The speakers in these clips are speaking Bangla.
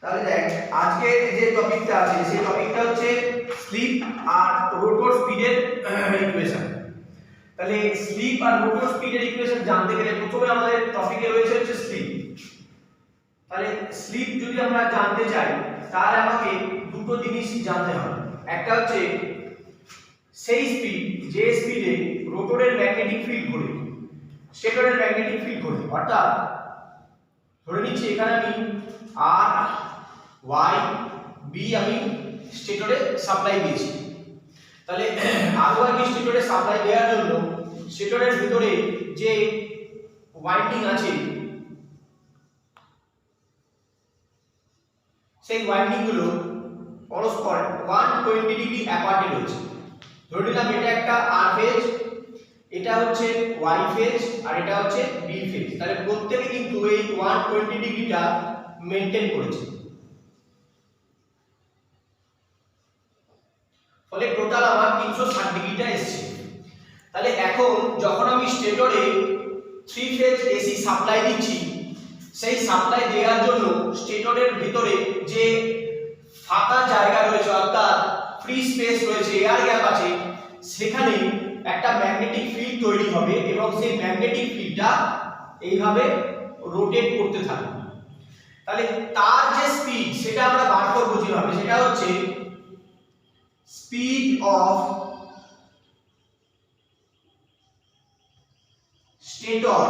তাহলে দেখ আজকে যে টপিকটা আছে সেই টপিকটা হচ্ছে স্লিপ আর রোটর স্পিডের ইকুয়েশন। তাহলে স্লিপ আর রোটর স্পিডের ইকুয়েশন জানতে গেলে প্রথমে আমাদের টপিকে রয়েছে হচ্ছে স্লিপ। তাহলে স্লিপ যদি আমরা জানতে চাই তাহলে আমাকে দুটো জিনিস জানতে হবে। একটা হচ্ছে সেই স্পিড যে স্পিডে রোটরের ম্যাগনেটিক ফিল্ড ঘোরে, স্টেটরের ম্যাগনেটিক ফিল্ড ঘোরে। অর্থাৎ ধরে নিচ্ছি এখানে আমি আর ওয়াই বি আমি স্টেটরে সাপ্লাই দিয়েছি। তাহলে আর ওয়াই বি স্টেটরে সাপ্লাই দেওয়ার জন্য স্টেটরের ভিতরে যে ওয়াইন্ডিং আছে সেই ওয়াইন্ডিং গুলো পরস্পর 120 ডিগ্রি অ্যাপার্টে রয়েছে। ধরে নিলাম এটা একটা আর ফেজ, এটা হচ্ছে ওয়াই ফেজ আর এটা হচ্ছে বি ফেজ। তাহলে প্রত্যেকে কিন্তু এই 120 ডিগ্রিটা মেইনটেইন করেছে। ফলে টোটাল আমার 360 ডিগ্রিটা এসেছে। তাহলে এখন যখন আমি স্টেটরে 3 ফেজ এসি সাপ্লাই দিচ্ছি, সেই সাপ্লাই দেওয়ার জন্য স্টেটরের ভিতরে যে ফাঁকা জায়গা রয়েছে অর্থাৎ ফ্রি স্পেস রয়েছে, এয়ার গ্যাপ আছে, সেখানে একটা ম্যাগনেটিক ফিল্ড তৈরি হবে এবং সেই ম্যাগনেটিক ফিল্ডটা এইভাবে রোটেট করতে থাকবে। তাহলে তার যে স্পিড সেটা আমরা বার করব যেভাবে, সেটা হচ্ছে speed of stator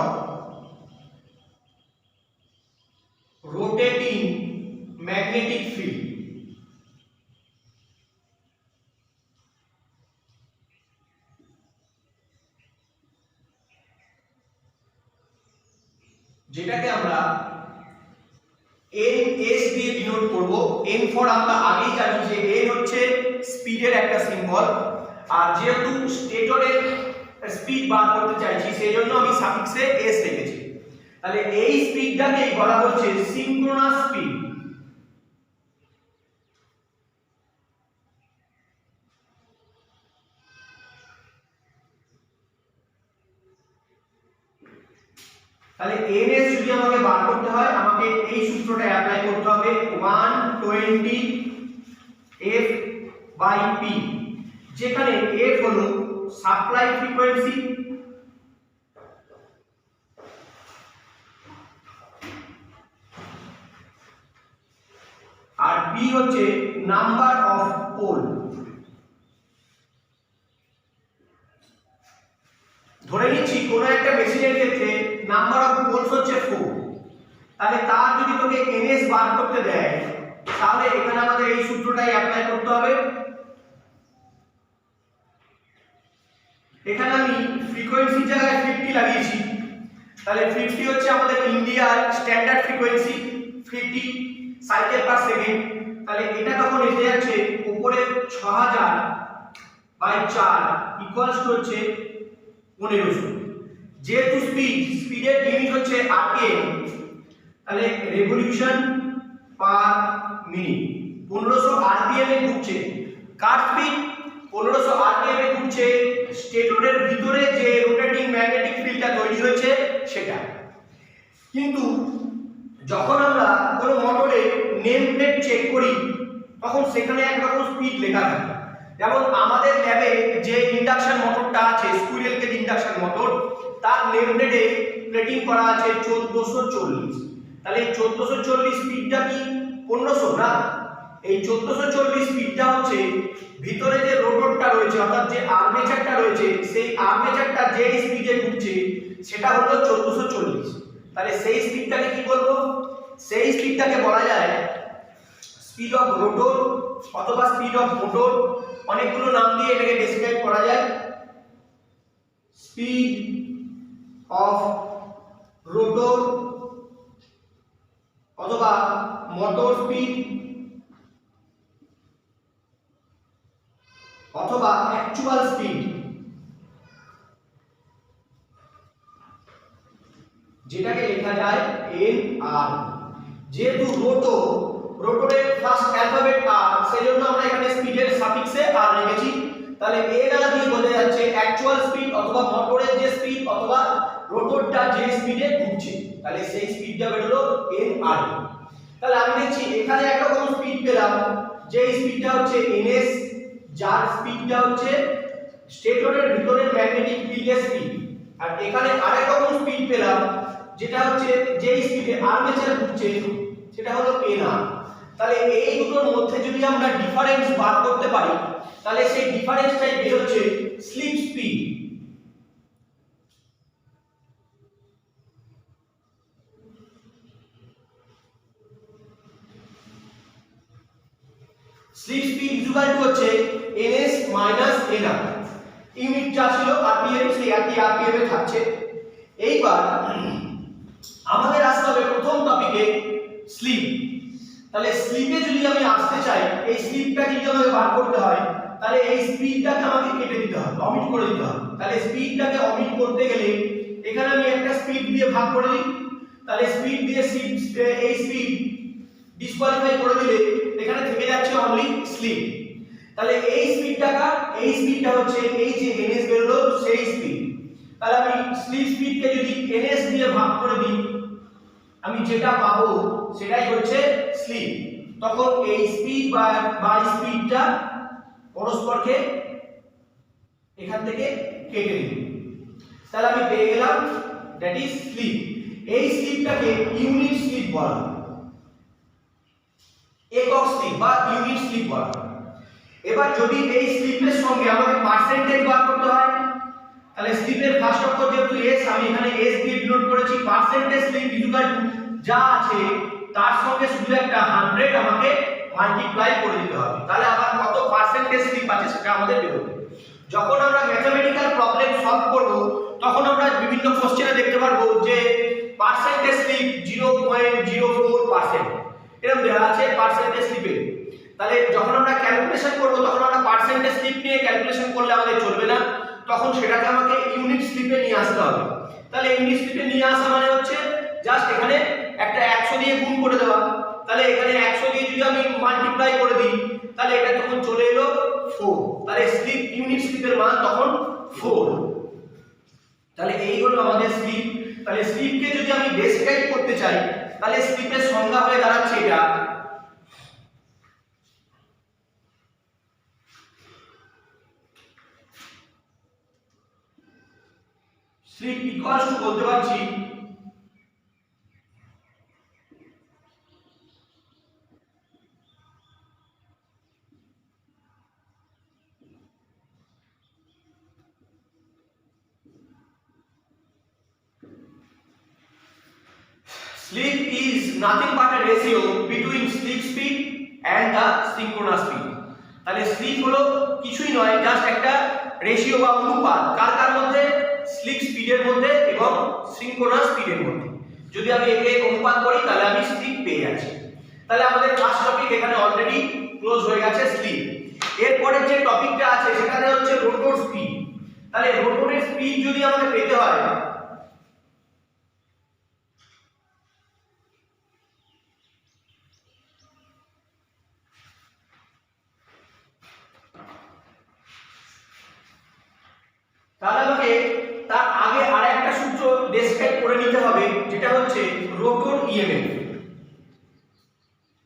rotating magnetic field। যেটাকে আমরা ns দিয়ে ডিনোট করব। n ফর আমরা আগেই জানি যে n হচ্ছে স্পিডের একটা সিম্বল, আর যেহেতু স্টেটরের স্পিড বার করতে চাইছি সেই জন্য আমি সাফিক্সে s রেখেছি। তাহলে এই স্পিডটাকেই বলা হচ্ছে সিনক্রোনাস স্পিড। তাহলে ns যদি আমাকে বার করতে হয় আমাকে এই সূত্রটা অ্যাপ্লাই করতে হবে 120 f বাই p, যেখানে f হলো সাপ্লাই ফ্রিকোয়েন্সি আর p হচ্ছে নাম্বার অফ পোল। ধরে নিচ্ছি কোন একটা মেশিনের ক্ষেত্রে নাম্বার অফ পোলস হচ্ছে 4। তাহলে তার যদি তোকে ns বার করতে দেয় তাহলে এখানে আমাদের এই সূত্রটাই অ্যাপ্লাই করতে হবে। এখানে আমি ফ্রিকোয়েন্সির জায়গায় 50 লাগিয়েছি। তাহলে 50 হচ্ছে আমাদের ইন্ডিয়ার standard frequency, 50 cycle per second. তাহলে এটা তখন এসে যাচ্ছে উপরে 6000 বাই 4 ইকুয়ালস টু হচ্ছে 1500। যেহেতু স্পিডের লিমিট হচ্ছে rpm, তাহলে রেভলিউশন পার মিনিট 1500 rpm এ ঘুরছে। কার স্পিড 1500 rpm এ ঘুরছে স্টেটরের ভিতরে যে রোটেটিং ম্যাগনেটিক ফিল্ডটা তৈরি হয়েছে সেটা। কিন্তু যখন আমরা কোনো মোটরে নেম প্লেট চেক করি তখন সেখানে একরকম স্পিড লেখা থাকে। যেমন আমাদের ল্যাবে যে ইন্ডাকশন মোটরটা আছে, স্কুইরেল কেজ ইন্ডাকশন মোটর, তার নেম প্লেটে প্লেটিং করা আছে 1440। তাহলে এই 1440 স্পিডটা কি 1500 না? এই 1440 স্পিডটা হচ্ছে ভিতরে যে রোটরটা রয়েছে অর্থাৎ যে আর্মেচারটা রয়েছে সেই আর্মেচারটা যে স্পিডে ঘুরছে সেটা হলো 1440। তাহলে সেই স্পিডটাকে কি বলবো? সেই স্পিডটাকে বলা যায় স্পিড অফ রোটর অথবা স্পিড অফ মোটর। অনেকগুলো নাম দিয়ে এটাকে ডেসক্রাইব করা যায়। স্পিড অফ রোটর অথবা মোটর স্পিড অথবা অ্যাকচুয়াল স্পিড, যেটাকে লেখা যায় nr। যেহেতু রোটরের ফার্স্ট অ্যালফাবেট r, সেজন্য আমরা এখানে স্পিডের সাফিক্সে r রেখেছি। তাহলে nr দিয়ে বোঝা যাচ্ছে অ্যাকচুয়াল স্পিড অথবা মোটরের যে স্পিড অথবা রোটরটা যে স্পিডে ঘুরছে, তাহলে সেই স্পিডটা বের হলো nr। তাহলে আমি দেখছি এখানে একরকম স্পিড পেলাম, যে স্পিডটা হচ্ছে ns, যার স্পিডটা হচ্ছে স্টেটরের ভিতরের ম্যাগনেটিক ফিল্ডের স্পিড, আর এখানে আরেক রকম স্পিড পেলাম যেটা হচ্ছে যে স্পিডে আর্মেচার ঘুরছে সেটা হলো nr। তাহলে এই দুটোর মধ্যে যদি আমরা ডিফারেন্স বার করতে পারি তাহলে সেই ডিফারেন্সটাই বের হচ্ছে slip speed. Slip speed equal to হচ্ছে ns মাইনাস nr। ইউনিট যা ছিল rpm সেই একই rpm এ থাকছে। এইবার আমাদের আসতে হবে প্রথম টপিকে স্লিপ। তাহলে স্লিপে যদি আমি আসতে চাই, এই স্লিপটা যদি আমাকে বার করতে হয় তাহলে এই স্পিডটাকে আমাকে কেটে দিতে হবে, অমিট করে দিতে হবে। তাহলে স্পিডটাকে অমিট করতে গেলে এখানে আমি একটা স্পিড দিয়ে ভাগ করে দিই, তাহলে স্পিড দিয়ে এই স্পিড ডিসকোয়ালিফাই করে দিলে এখানে থেকে যাচ্ছে অনলি স্লিপ। তাহলে এই স্পিডটা হচ্ছে এই যে ns বেরোলো সেই স্পিড। তাহলে আমি স্লিপ স্পিডকে যদি ns দিয়ে ভাগ করে দিই আমি যেটা পাবো সেটাই হচ্ছে স্লিপ। তখন এই স্পিড বা স্পিডটা পরস্পরকে এখান থেকে কেটে দিই, তাহলে আমি পেয়ে গেলাম দ্যাট ইজ স্লিপ। এই স্লিপটাকে ইউনিট স্লিপ বলা হয়, একক স্লিপ বা ইউনিট স্লিপ বলা হয়। এবার যদি এই স্লিপের সঙ্গে আমাকে পার্সেন্টেজ বার করতে হয় তাহলে স্লিপের ফার্স্ট অক্ষর যেহেতু s, আমি এখানে s দিয়ে ডিনোট করেছি। পার্সেন্টেজ স্লিপ ইকুয়াল টু যা আছে তার সঙ্গে শুধু একটা 100 আমাকে মাল্টিপ্লাই করে দিতে হবে, তাহলে আবার কত পার্সেন্টেজ স্লিপ আছে সেটা আমাদের বের হবে। যখন আমরা ম্যাথমেটিক্যাল প্রবলেম সলভ করব তখন আমরা বিভিন্ন কোশ্চেনে দেখতে পারবো যে পার্সেন্টেজ স্লিপ 0.04% এরকম দেওয়া আছে পার্সেন্টেজ স্লিপে। তাহলে যখন আমরা ক্যালকুলেশন করব তখন আমরা পার্সেন্টেজ স্লিপ নিয়ে ক্যালকুলেশন করলে আমাদের চলবে না, তখন সেটাকে আমাকে ইউনিট স্লিপে নিয়ে আসতে হবে। তাহলে ইউনিট স্লিপে নিয়ে আসা মানে হচ্ছে জাস্ট এখানে একটা 100 দিয়ে গুণ করে দেওয়া। তাহলে এখানে 100 দিয়ে যদি আমি মাল্টিপ্লাই করে দিই তাহলে এটা তখন চলে এলো 4। তাহলে স্লিপ ইউনিট স্লিপের মান তখন 4। তাহলে এই হলো আমাদের স্লিপ। তাহলে স্লিপকে যদি আমি ডেসক্রাইব করতে চাই তাহলে স্লিপের সংজ্ঞা হয়ে দাঁড়াচ্ছে এটা। স্লিপ ইকুয়ালস টু বলতে পারছি sleep is nothing but a ratio between sleep speed and the synchronous speed। তাহলে স্লিপ হলো কিছুই নয়, জাস্ট একটা রেশিও বা অনুপাত কার মধ্যে, স্লিপ স্পিডের মধ্যে এবং সিনক্রোনাস স্পিডের মধ্যে। যদি আমি একে অনুপাত করি তাহলে আমি স্লিপ পেয়ে যাচ্ছি। তাহলে আমাদের ফার্স্ট টপিক এখানে অলরেডি ক্লোজ হয়ে গেছে স্লিপ। এরপরে যে টপিকটা আছে সেখানে হচ্ছে রোটর স্পিড। তাহলে রোটরের স্পিড যদি আমাকে পেতে হয় তাহলে আমাকে তার আগে আরেকটা সূত্র ডেসক্রাইব করে নিতে হবে যেটা হচ্ছে রোটর ইএমএফ।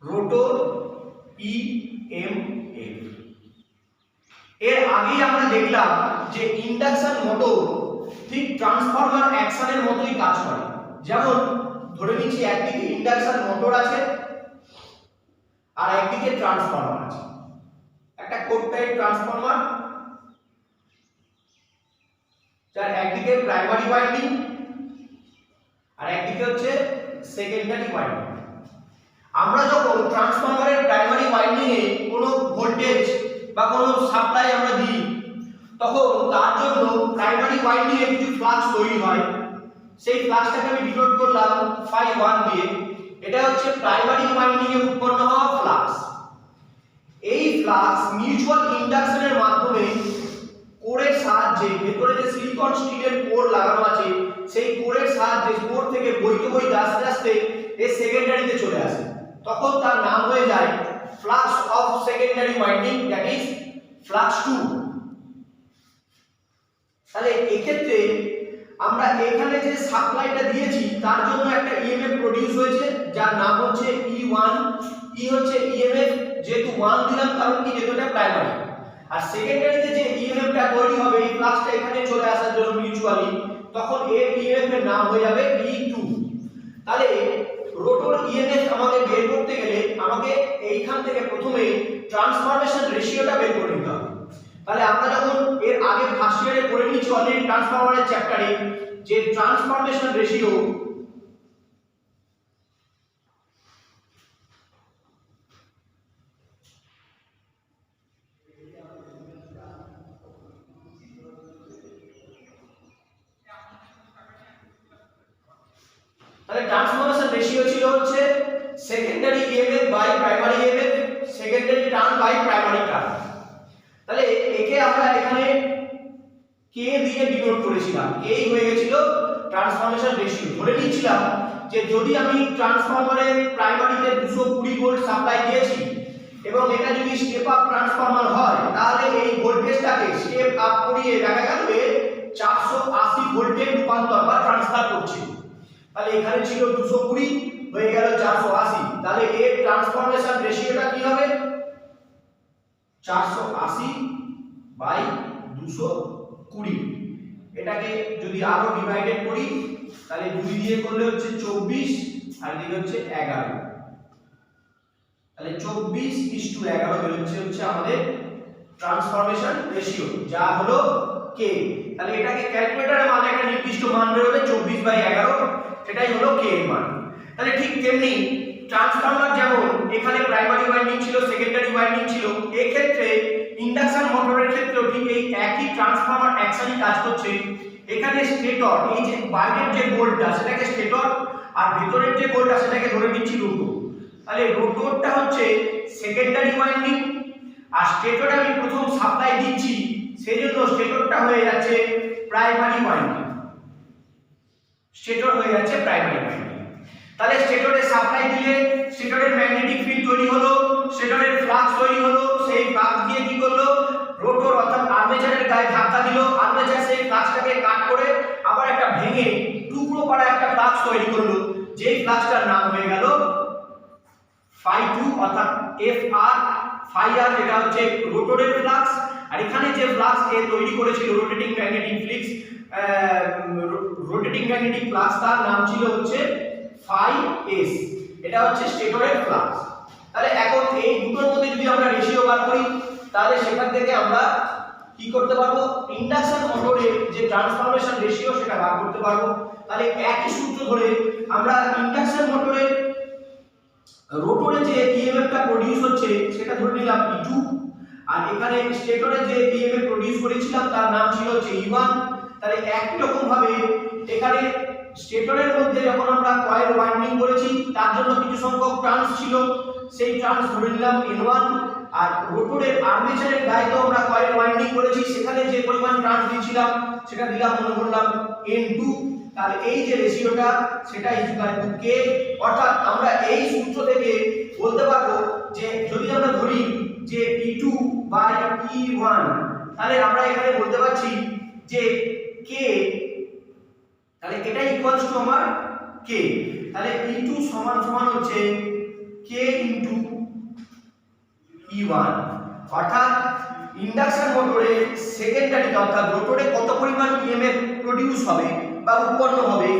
রোটর ইএমএফ এর আগেই আমরা দেখলাম যে ইন্ডাকশন মোটর ঠিক ট্রান্সফরমার অ্যাকশনের মতোই কাজ করে। যেমন ধরে নিচ্ছি একদিকে ইন্ডাকশন মোটর আছে আর একদিকে ট্রান্সফরমার আছে, একটা কোর টাইপ ট্রান্সফরমার যার একদিকে প্রাইমারি ওয়াইন্ডিং আর একদিকে হচ্ছে সেকেন্ডারি ওয়াইন্ডিং। আমরা যখন ট্রান্সফরমারের প্রাইমারি ওয়াইন্ডিং এ কোনো ভোল্টেজ বা কোনো সাপ্লাই আমরা দিই তখন তার জন্য প্রাইমারি ওয়াইন্ডিং এ কিছু ফ্লাক্স তৈরি হয়। সেই ফ্লাক্সটাকে আমি ডিনোট করলাম phi1 দিয়ে। এটা হচ্ছে প্রাইমারি ওয়াইন্ডিং এ উৎপন্ন হওয়া ফ্লাক্স। এই ফ্লাক্স মিউচুয়াল ইন্ডাকশনের মাধ্যমে কোরের সাহায্যে, ভেতরে যে সিলিকন স্টিলের কোর লাগানো আছে সেই কোরের সাহায্যে কোর থেকে বইতে আস্তে আস্তে এই সেকেন্ডারিতে চলে আসে, তখন তার নাম হয়ে যায় flux of secondary winding, that is flux 2। তাহলে এই ক্ষেত্রে আমরা এখানে যে সাপ্লাইটা দিয়েছি তার জন্য একটা ইএমএফ প্রডিউস হয়েছে যার নাম হচ্ছে ইউ। 1, ই হচ্ছে ইএমএফ, যেহেতু 1 দিলাম কারণ কি যেহেতু এটা প্রাইমারি, আর সেকেন্ডারিতে যে ইএমএফটা তৈরি হবে এই ফ্লাক্সটা এখানে চলে আসার জন্য মিউচুয়ালি, তখন এর ইএমএফ এর নাম হয়ে যাবে E2। তাহলে রোটর ইএমএফ আমাকে বের করতে গেলে আমাকে এইখান থেকে প্রথমে ট্রান্সফরমেশন রেশিওটা বের করে নিতে হবে। তাহলে আমরা যখন এর আগে ফার্স্ট ইয়ারে পড়ে নিয়েছি অলরেডি ট্রান্সফরমারের চ্যাপ্টারে যে ট্রান্সফরমেশন রেশিও তাহলে ট্রান্সফরমেশন রেশিও ছিল হচ্ছে secondary EMF by primary EMF, secondary turn by primary turn. তাহলে একে আমরা এখানে কে দিয়ে ডিনোট করেছিলাম, কে হয়ে গিয়েছিল ট্রান্সফরমেশন রেশিও। ধরে নিয়েছিলাম যে যদি আমি ট্রান্সফরমারে প্রাইমারিতে 220 ভোল্ট সাপ্লাই দিয়েছি এবং এটা যদি স্টেপ আপ ট্রান্সফরমার হয় তাহলে এই ভোল্টেজটাকে স্টেপ আপ করিয়ে দেখা গেল 480 ভোল্টে রূপান্তর বা ট্রান্সফার করছে। তাহলে এখানে ছিল 220 হয়ে গেল 480, তাহলে এর ট্রান্সফরমেশন রেশিওটা কি হবে 480 বাই 220। এটাকে যদি আরো ডিভাইডেড করি তাহলে 2 দিয়ে করলে হচ্ছে 24 আর এদিকে হচ্ছে 11, তাহলে 24:11 হচ্ছে আমাদের ট্রান্সফরমেশন রেশিও, যা হলো k। তাহলে এটাকে ক্যালকুলেটরে মানে একটা নির্দিষ্ট মান বেরোবে 24/11, এটাই হলো k এর মান। তাহলে ঠিক তেমনি ট্রান্সফরমার যেমন এখানে প্রাইমারি ওয়াইন্ডিং ছিল, সেকেন্ডারি ওয়াইন্ডিং ছিল, এই ক্ষেত্রে ইন্ডাকশন মোটরের ক্ষেত্রেও ঠিক এই একই ট্রান্সফরমার অ্যাকশনই কাজ করছে। এখানে স্টেটর, এই যে বাইরের যে গোলটা সেটাকে স্টেটর আর ভেতরের যে গোলটা সেটাকে ধরে নিচ্ছি রোটর। তাহলে রোটরটা হচ্ছে সেকেন্ডারি ওয়াইন্ডিং আর স্টেটরে আমি প্রথম সাপ্লাই দিচ্ছি, সেজন্য স্টেটরটা হয়ে যাচ্ছে প্রাইমারি ওয়াইন্ডিং, স্টেটর হয়ে যাচ্ছে প্রাইমারি ওয়াইন্ডিং। তাহলে স্টেটরে সাপ্লাই দিলে স্টেটরের ম্যাগনেটিক ফিল্ড তৈরি হলো, স্টেটরের ফ্লাক্স তৈরি হলো, সেই ফ্লাক্স দিয়ে কি করলো রোটর অর্থাৎ আর্মেচারের গায়ে ধাক্কা দিল, আর্মেচার সেই ফ্লাক্সটাকে কাট করে আবার একটা ভেঙে টুকরো পাড়া একটা ফ্লাক্স তৈরি করলো, যেই ফ্লাক্সটার নাম হয়ে গেল φ2 অর্থাৎ FR φR, যেটা হচ্ছে রোটরের ফ্লাক্স। আর এখানে যে ফ্লাক্স এ তৈরি করেছিল rotating magnetic flux, rotating magnetic flux তার নাম ছিল হচ্ছে φS, এটা হচ্ছে স্টেটরের ফ্লাক্স। তাহলে এখন এই দুটোর মধ্যে যদি আমরা রেশিও বার করি তাহলে সেখান থেকে আমরা কি করতে পারবো ইন্ডাকশন মোটরের যে ট্রান্সফরমেশন রেশিও সেটা বার করতে পারবো। তাহলে একই সূত্র ধরে আমরা ইন্ডাকশন মোটরের রোটরে যে ইএমএফটা প্রোডিউস হচ্ছে সেটা ধরে নিলাম E2, আর এখানে স্টেটরে যে ইএমএফ প্রোডিউস করেছিলাম তার নাম ছিল হচ্ছে E1। তাহলে একই রকম ভাবে এখানে স্টেটরের মধ্যে যখন আমরা কয়েল ওয়াইন্ডিং করেছি তার জন্য কিছু সংখ্যক টার্নস ছিল, সেই টার্নস ধরে নিলাম N1, আর রোটরের আর্মেচারের গায়ে তো আমরা কয়েল ওয়াইন্ডিং করেছি সেখানে যে পরিমাণ টার্নস দিয়েছিলাম সেটা দিলাম মনে করলাম N2। তাহলে এই যে রেশিওটা সেটা ইকুয়াল টু k, অর্থাৎ আমরা এই সূত্র থেকে বলতে পারবো যে যদি আমরা ধরি যে E2 বাই E1 তাহলে আমরা এখানে বলতে পারছি যে k, তাহলে এটা ইকুয়ালস টু আমার k। তাহলে E2 সমান সমান হচ্ছে k ইনটু E1, অর্থাৎ ইন্ডাকশন মোটরে সেকেন্ডারি অর্থাৎ রোটরে কত পরিমাণ ইএমএফ প্রোডিউস হবে বা উৎপন্ন হবে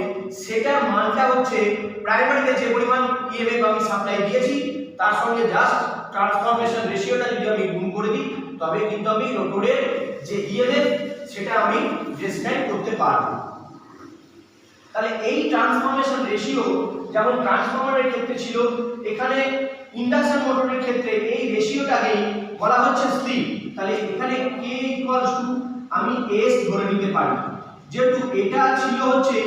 সেটার মানটা হচ্ছে প্রাইমারিতে যে পরিমাণ ইএমএফ আমি সাপ্লাই দিয়েছি তার সঙ্গে জাস্ট ট্রান্সফরমেশন রেশিওটা যদি আমি গুণ করে দিই তবে কিন্তু আমি রোটরের যে ইএমএফ সেটা আমি ডেসক্রাইব করতে পারবো। তাহলে এই ট্রান্সফরমেশন রেশিও যেমন ট্রান্সফরমারের ক্ষেত্রে ছিল, এখানে ইন্ডাকশন মোটরের ক্ষেত্রে এই রেশিওটাকেই বলা হচ্ছে স্লিপ। তাহলে এখানে k ইকুয়ালস টু আমি s ধরে নিতে পারি, যেহেতু এটা ছিল হচ্ছে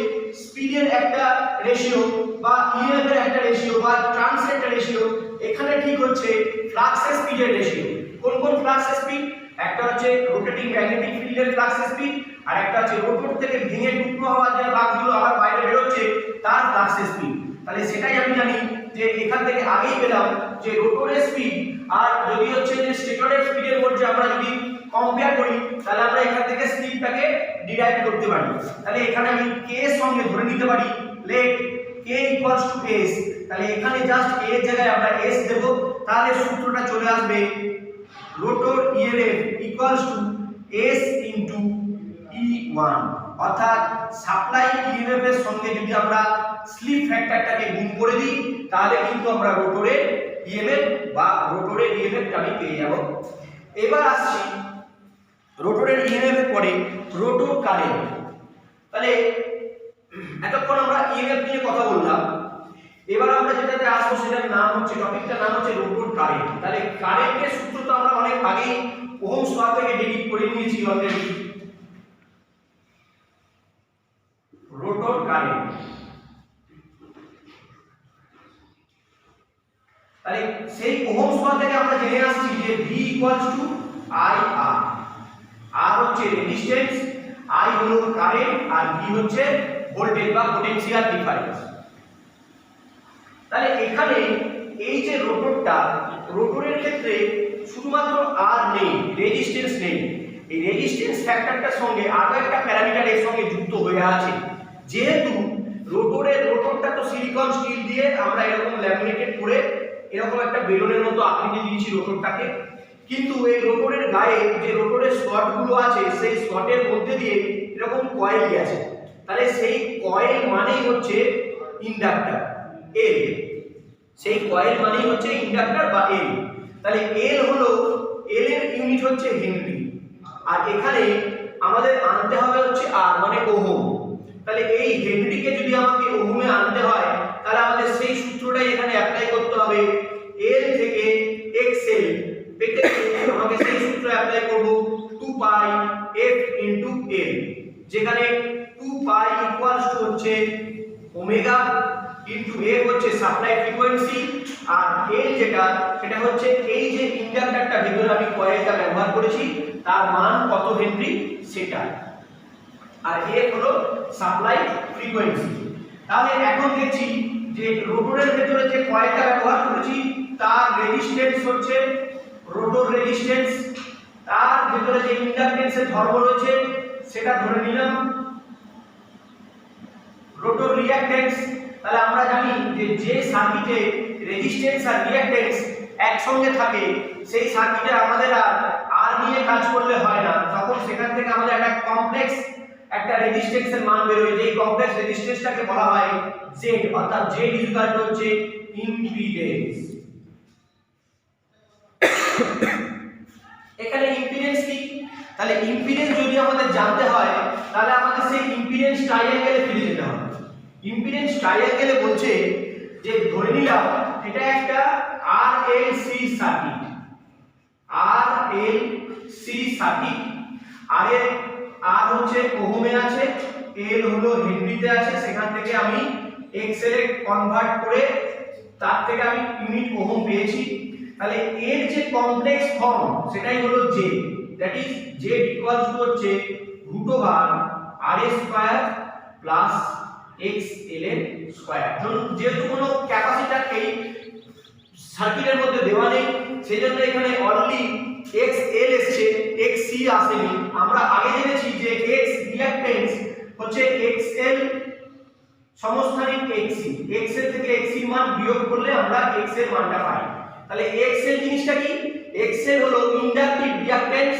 স্পিডের একটা রেশিও বা ইএমএফ এর একটা রেশিও বা ট্রান্সের একটা রেশিও, এখানে ঠিক হচ্ছে ফ্লাক্সের স্পিডের রেশিও। কোন কোন ফ্লাক্সের স্পিড? একটা হচ্ছে রোটেটিং ম্যাগনেটিক ফিল্ডের ফ্লাক্সের স্পিড, আর একটা হচ্ছে রোটর থেকে ভেঙে টুকরো হওয়া যে ফ্লাক্সগুলো আবার বাইরে বের হচ্ছে তার ফ্লাক্সের স্পিড। তাহলে সেটাই আমি জানি যে এখান থেকে আগেই পেলাম যে রোটরের স্পিড আর যদি হচ্ছে যে স্টেটরের স্পিডের মধ্যে আমরা যদি কম্পেয়ার করি তাহলে আমরা এখান থেকে স্পিডটাকে ডিরাইভ করতে পারি। তাহলে এখানে আমি k এর সঙ্গে ধরে নিতে পারি let k equals to s। তাহলে এখানে জাস্ট a এর জায়গায় আমরা s দেব, তাহলে সূত্রটা চলে আসবে rotor EMF equals to s into E1, অর্থাৎ সাপ্লাই ইএমএফ এর সঙ্গে যদি আমরা স্লিপ ফ্যাক্টরটাকে গুণ করে দিই তাহলে কিন্তু আমরা রোটরের ইএমএফ বা রোটরের ইএমএফটা আমি পেয়ে যাব। এবার আসছি রোটরের ইএমএফ এর পরে রোটর কারেন্ট। তাহলে এতক্ষণ আমরা ইএমএফ নিয়ে কথা বললাম, এবার আমরা যেটাতে আসবো সেটার নাম হচ্ছে, টপিকটার নাম হচ্ছে রোটর কারেন্ট। তাহলে কারেন্টের সূত্র তো আমরা অনেক আগেই ওহমস ল থেকে ডেরিভ করে নিয়েছি অলরেডি। রোটর কারেন্ট, তাহলে সেই ওহমস ল থেকে আমরা জেনে আসছি যে V IR, R হচ্ছে রেজিস্ট্যান্স, I হলো কারেন্ট আর V হচ্ছে ভোল্টেজ বা পোটেনশিয়াল ডিফারেন্স। তাহলে এখানে এই যে রোটরটা, রোটরের ক্ষেত্রে শুধুমাত্র আর নেই, রেজিস্ট্যান্স নেই, এই রেজিস্ট্যান্স ফ্যাক্টরটার সঙ্গে আরো একটা প্যারামিটার এর সঙ্গে যুক্ত হয়ে আছে। যেহেতু রোটরটা তো সিলিকন স্টিল দিয়ে আমরা এরকম ল্যামিনেটেড করে এরকম একটা বেলুনের মতো আকৃতি দিয়েছি রোটরটাকে, কিন্তু এই রোটরের গায়ে যে রোটরের স্লটগুলো আছে সেই স্লটের মধ্যে দিয়ে এরকম কয়েল আছে। তাহলে সেই কয়েল মানেই হচ্ছে ইন্ডাক্টর এল, সেই কয়েল মানেই হচ্ছে ইন্ডাক্টর বা এল। তাহলে এল হলো, এল এর ইউনিট হচ্ছে হেনরি, আর এখানে আমাদের আনতে হবে হচ্ছে আর মানে ওহম। তাহলে এই হেনরিকে যদি আমাকে ওহমে আনতে হয় তাহলে আমাদের সেই সূত্রটাই এখানে অ্যাপ্লাই করতে হবে। এল থেকে এক্সএল পেতে আমাকে সেই সূত্র অ্যাপ্লাই করব 2 পাই f ইনটু l, যেখানে 2 পাই ইকুয়ালস টু হচ্ছে ওমেগা ইনটু a হচ্ছে সাপ্লাই ফ্রিকোয়েন্সি, আর l যেটা সেটা হচ্ছে এই যে ইন্ডাক্টরটা ভিতরে আমি কয়েলটা ব্যবহার করেছি তার মান কত হেনরি সেটা, আর a হলো সাপ্লাই ফ্রিকোয়েন্সি। তাহলে এখন দেখছি যে রোটরের ভিতরে যে কয়েলটা ব্যবহার করেছি তার রেজিস্ট্যান্স হচ্ছে রোটর রেজিস্ট্যান্স, তার ভিতরে যে ইন্ডাকটেন্সের ধর্ম রয়েছে সেটা ধরে নিলাম রোটর রিঅ্যাকট্যান্স। তাহলে আমরা জানি যে যে সার্কিটে রেজিস্ট্যান্স আর রিঅ্যাকট্যান্স একসঙ্গে থাকে সেই সার্কিটে আমাদের আর নিয়ে কাজ করলে হয় না, তখন সেখান থেকে আমাদের একটা কমপ্লেক্স একটা রেজিস্ট্যান্সের মান বের হয়, যেই কমপ্লেক্স রেজিস্ট্যান্সটাকে বলা হয় Z, অর্থাৎ Z হচ্ছে ইম্পিডেন্স। এখানে ইম্পিডেন্স কি? তাহলে ইম্পিডেন্স যদি আমাদের জানতে হয় তাহলে আমাদের সেই ইম্পিডেন্স ট্রায়াঙ্গেলে ফিরে যেতে হবে। ইম্পিডেন্স ট্রায়াঙ্গেলে বলছে যে ধরে নিলাম এটা একটা RLC সার্কিট, RLC সার্কিট, আর হচ্ছে ওহমে আছে, L হলো হেনরিতে আছে, সেখান থেকে আমি এক্সএল এ কনভার্ট করে তার থেকে আমি ইউনিট ওহম পেয়েছি। তাহলে এর যে কমপ্লেক্স ফর্ম সেটাই হলো Z, that is Z equals to হচ্ছে √RS স্কয়ার প্লাস XL এর স্কয়ার। যেহেতু কোনো ক্যাপাসিটর এই সার্কিটের মধ্যে দেওয়া নেই সেজন্য এখানে অনলি XL এসেছে, XC আসেনি। আমরা আগে জেনেছি যে X রিঅ্যাকট্যান্স হচ্ছে XL সমস্থানিক XC, XL থেকে XC মান বিয়োগ করলে আমরা X এর মানটা পাই। তাহলে XL জিনিসটা কি? XL হলো ইন্ডাকটিভ রিঅ্যাকট্যান্স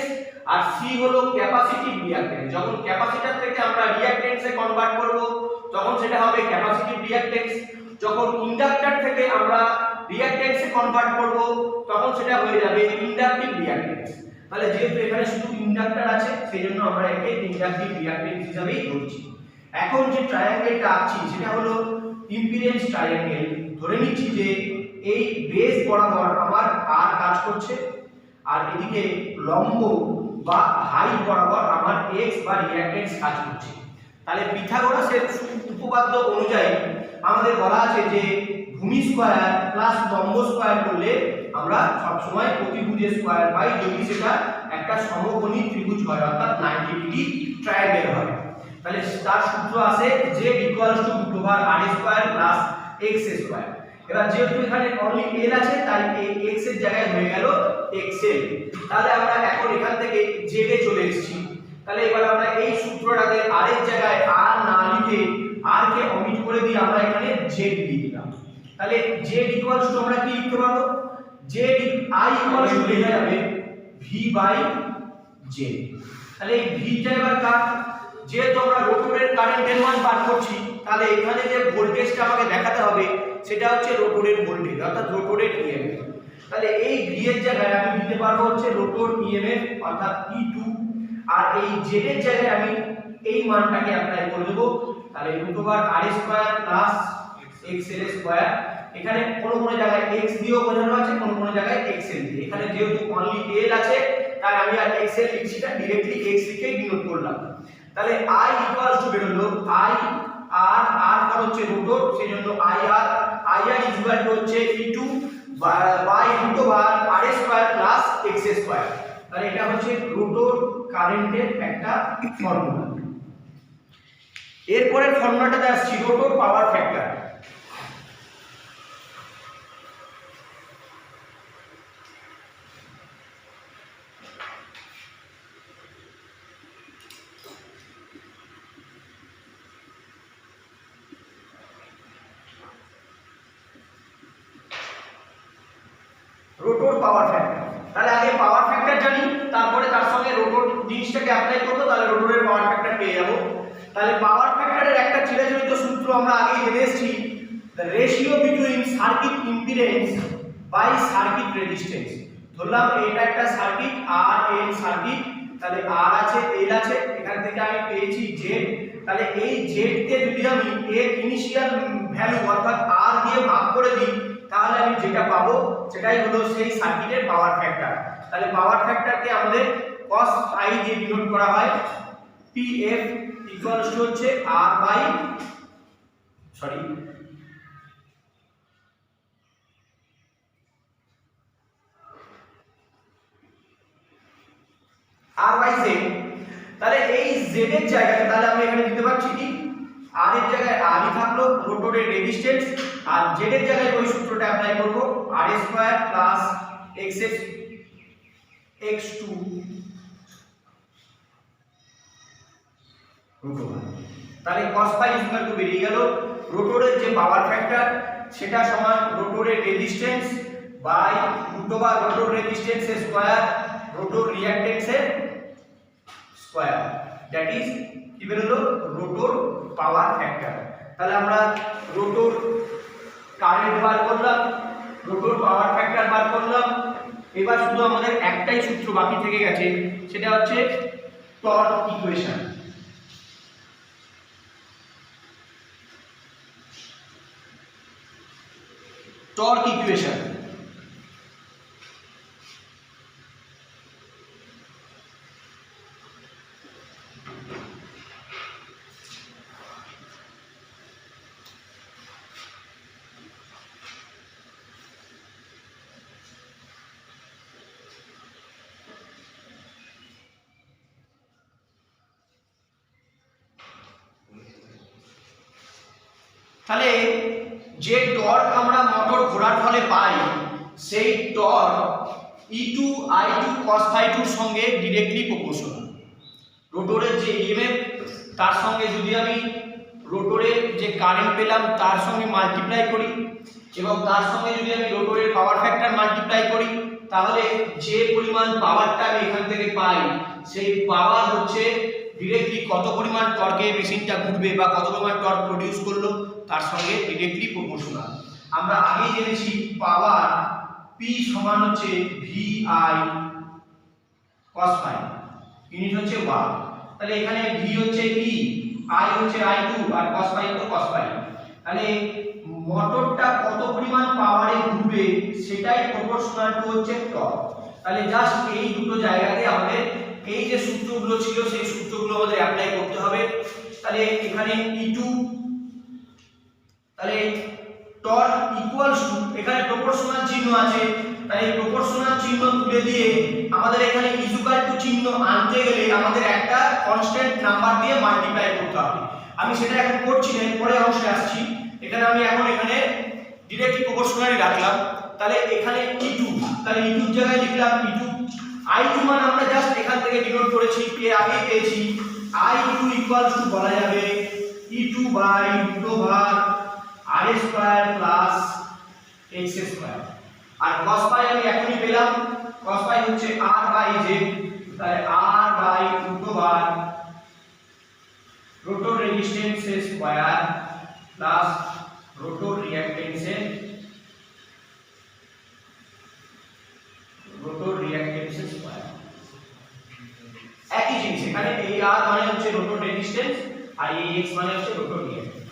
আর C হলো ক্যাপাসিটিভ রিঅ্যাকট্যান্স। যখন ক্যাপাসিটর থেকে আমরা রিঅ্যাকট্যান্সে কনভার্ট করব তখন সেটা হবে ক্যাপাসিটিভ রিঅ্যাকট্যান্স, যখন ইন্ডাক্টর থেকে আমরা রিঅ্যাকট্যান্সে কনভার্ট করব তখন সেটা হয়ে যাবে ইন্ডাকটিভ রিঅ্যাকট্যান্স। তাহলে যেহেতু এখানে শুধু ইন্ডাক্টর আছে সেজন্য আমরা একে ইন্ডাকটিভ রিঅ্যাকট্যান্স হিসেবেই ধরছি। এখন যে ট্রায়াঙ্গেলটা আঁকছি সেটা হলো ইম্পিডেন্স ট্রায়াঙ্গেল। ধরে নিচ্ছি যে এই বেস বরাবর আমার আর কাজ করছে আর এদিকে লম্ব বা হাইট বরাবর আমার এক্স বা রিঅ্যাকট্যান্স কাজ করছে। তাহলে পিথাগোরাসের উপপাদ্য অনুযায়ী আমাদের বলা আছে যে ভূমি স্কয়ার প্লাস লম্ব স্কয়ার করলে আমরা সব সময় প্রতিভুজের স্কয়ার পাই যদি সেটা একটা সমকোণী ত্রিভুজ হয়, অর্থাৎ 90 ডিগ্রি ট্রায়াঙ্গেল হয়। তাহলে তার সূত্র আছে Z equals to √RS square plus X square. এবার যেহেতু এখানে অনলি L আছে তাই এই X এর জায়গায় হয়ে গেল XL। তাহলে আমরা এখন এখান থেকে Z এ চলে এসেছি। তাহলে এবার আমরা এই সূত্রটাকে R এর জায়গায় R না লিখে R কে অমিট করে দিয়ে আমরা এখানে Z দিয়ে দিলাম। তাহলে z ইকুয়ালস টু আমরা কি লিখতে পারবো, z i ইকুয়ালস টু লেখা যাবে v বাই j। তাহলে এই ভটা এবার কাট, যেহেতু আমরা রোটরের কারেন্টের মান বার করছি, তাহলে এখানে যে ভোল্টেজটা আমাকে দেখাতে হবে সেটা হচ্ছে রোটরের ভোল্টেজ অর্থাৎ রোটরের ইএমএফ। তাহলে এই ভি এর জায়গায় আমি দিতে পারবো হচ্ছে রোটর ইএমএফ অর্থাৎ E2, আর এই জেড এর জায়গায় আমি এই মানটাকে অ্যাপ্লাই করে দেব। তাহলে √r² + xl²। এখানে কোন জায়গায় x দিয়েও বোঝানো আছে, কোন জায়গায় xl দিয়ে। এখানে যেহেতু অনলি l আছে তাই আমি আর xl লিখছি না, डायरेक्टली x লিখে ডিনোট করলাম। তাহলে i ইকুয়ালস টু বেরোলো i r r কার হচ্ছে রোটর, সেজন্য ir ইকুয়াল টু হচ্ছে E2 বাই √r² + x²। তাহলে এটা হচ্ছে রোটর কারেন্টের একটা ফর্মুলা। এরপরের ফর্মুলাটাতে আসছি rotor power factor. Rotor power factor, তাহলে আগে পাওয়ার ফ্যাক্টর জানি, তারপরে তার সঙ্গে রোটর জিনিসটাকে অ্যাপ্লাই করব, তাহলে রোটরের পাওয়ার ফ্যাক্টর পেয়ে যাব। তাহলে পাওয়ার ফ্যাক্টরের একটা চিরাচরিত সূত্র আমরা আগেই জেনে এসেছি, the ratio between circuit impedance by circuit resistance. ধরলাম এটা একটা সার্কিট আর এল সার্কিট, তাহলে আর আছে এল আছে, এখান থেকে আমি পেয়েছি জেড। তাহলে এই জেড কে যদি আমি এর ইনিশিয়াল ভ্যালু অর্থাৎ আর দিয়ে ভাগ করে দিই, তাহলে আমি যেটা পাবো সেটাই হলো সেই সার্কিটের পাওয়ার ফ্যাক্টর। তাহলে পাওয়ার ফ্যাক্টরকে আমাদের cos phi দিয়ে ডিনোট করা হয়, PF ইকুয়ালস টু হচ্ছে R বাই z। তাহলে এই z এর জায়গায় তাহলে আমরা এখানে দিতে পারছি কি r এর জায়গায় r ই থাকলো রোটরের রেজিস্ট্যান্স, আর z এর জায়গায় ওই সূত্রটা অ্যাপ্লাই করব r² + x2 রোটর। তাহলে cos phi ইকুয়াল টু বেরিয়ে গেল রোটরের যে পাওয়ার ফ্যাক্টর সেটা সমান রোটরের রেজিস্ট্যান্স বাই রোটর রেজিস্ট্যান্সের স্কয়ার রোটর রিঅ্যাকট্যান্সের স্কয়ার, দ্যাট ইজ কি বেরোলো রোটর পাওয়ার ফ্যাক্টর। তাহলে আমরা রোটর কারেন্ট বার করলাম, রোটর পাওয়ার ফ্যাক্টর বার করলাম। এবার শুধু আমাদের একটাই সূত্র বাকি থেকে গেছে, সেটা হচ্ছে টর্ক ইকুয়েশন। টর্ক ইকুয়েশন তাহলে যে টর্ক আমরা মোটর ঘোরার ফলে পাই সেই torque E2 I2 cos phi2 এর সঙ্গে डायरेक्टली প্রপোর্শনাল। রোটরের যে ইএমএফ তার সঙ্গে যদি আমি রোটরের যে কারেন্ট পেলাম তার সঙ্গে মাল্টিপ্লাই করি এবং তার সঙ্গে যদি আমি রোটরের পাওয়ার ফ্যাক্টর মাল্টিপ্লাই করি, তাহলে যে পরিমাণ পাওয়ারটা আমি এখান থেকে পাই সেই পাওয়ার হচ্ছে डायरेक्टली কত পরিমাণ টর্কে মেশিনটা ঘুরবে বা কত পরিমাণ টর্ক প্রডিউস করলো তার সঙ্গে डायरेक्टली প্রপোর্শনাল। আমরা আগেই জেনেছি পাওয়ার P সমান হচ্ছে VI cos phi, ইউনিট হচ্ছে ওয়াট। তাহলে এখানে V হচ্ছে E, I হচ্ছে I2 আর cos phi তো cos phi। তাহলে মোটরটা কত পরিমাণ পাওয়ারে ঘুরবে সেটাই প্রপোর্শনাল টু হচ্ছে টর্ক। তাহলে জাস্ট এই দুটো জায়গাতে আমাদের এই যে সূত্রগুলো ছিল সেই সূত্রগুলো আমাদের অ্যাপ্লাই করতে হবে। তাহলে এখানে E2, তাহলে টর্ক ইকুয়ালস টু, এখানে প্রপোর্শনাল চিহ্ন আছে, তাই প্রপোর্শনাল চিহ্ন তুলে দিয়ে আমাদের এখানে ইকুয়াল টু চিহ্ন আনতে গেলে আমাদের একটা কনস্ট্যান্ট নাম্বার দিয়ে মাল্টিপ্লাই করতে হবে। আমি সেটা এখন করছি না, পরে অংশে আসছি। এখানে আমি এখানে डायरेक्टली প্রপোর্শনালি রাখলাম। তাহলে এখানে E2, তাহলে E2 এর জায়গায় লিখলাম E2, I2 মান আমরা জাস্ট এখান থেকে ডিনোট করেছি, এর আগে পেয়েছি I2 ইকুয়ালস টু বলা যাবে E2 by √r² + x square. আর cos পাই আমি এখনই পেলাম, cos পাই হচ্ছে r বাই z, তাহলে r by √ rotor resistance square plus rotor reactance square. একই জিনিস, এখানে এই r মানে হচ্ছে রোটর রেজিস্ট্যান্স আর এই x মানে হচ্ছে রোটর রিঅ্যাকট্যান্স।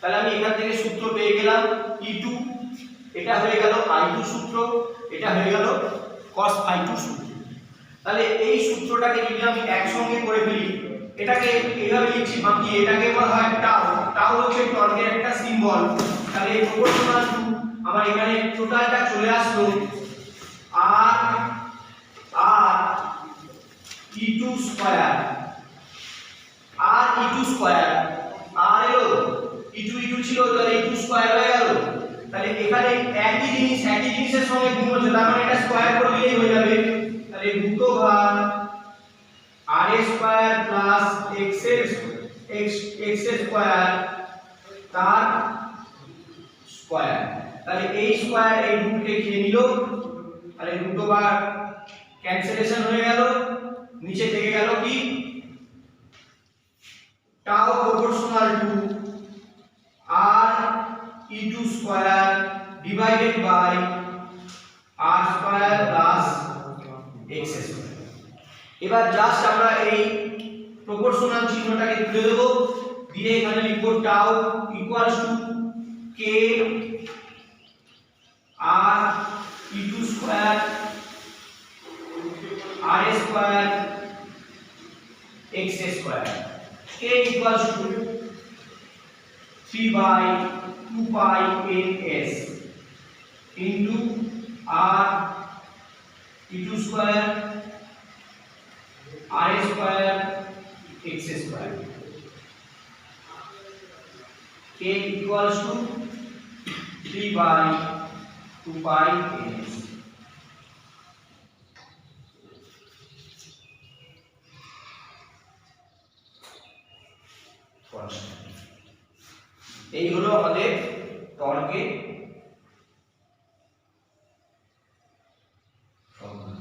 তাহলে আমি এখান থেকে সূত্র পেয়ে গেলাম E2, এটা হয়ে গেল I2 সূত্র, এটা হয়ে গেল cos phi2 সূত্র। তাহলে এই সূত্রটাকে যদি আমি একসঙ্গে করে ফেলি, এটাকে এইভাবে লিখছি, বাকি এটাকে বলা হয় টাউ। টাউ হচ্ছে টর্কের একটা সিম্বল। তাহলে এই প্রপোর্শনাল টু আমার এখানে টোটালটা চলে আসলো r E2 square, r E2 square, r এলো E2 ছিল, তাহলে E2 স্কয়ার হয়ে গেল। তাহলে এখানে একই জিনিসের সঙ্গে গুণ হচ্ছে, তার মানে এটা স্কয়ার করে দিলেই হয়ে যাবে। তাহলে √ r square plus x square তার স্কয়ার। তাহলে এই স্কয়ার এই রুটকে খেয়ে নিল, তাহলে √ ক্যান্সেলেশন হয়ে গেল, নিচে থেকে গেল কি tau proportional to r E2 square divided by r square plus x square. এবার জাস্ট আমরা এই প্রপোর্শনাল চিহ্নটাকে তুলে দেব, দিয়ে এখানে লিখব tau equals to k r E2 square r square x square, k equals to 3/2 pi ns into r E2 square r square x square, k equals to 3/2 pi ns। এই হলো আমাদের টর্কের ফর্মুলা।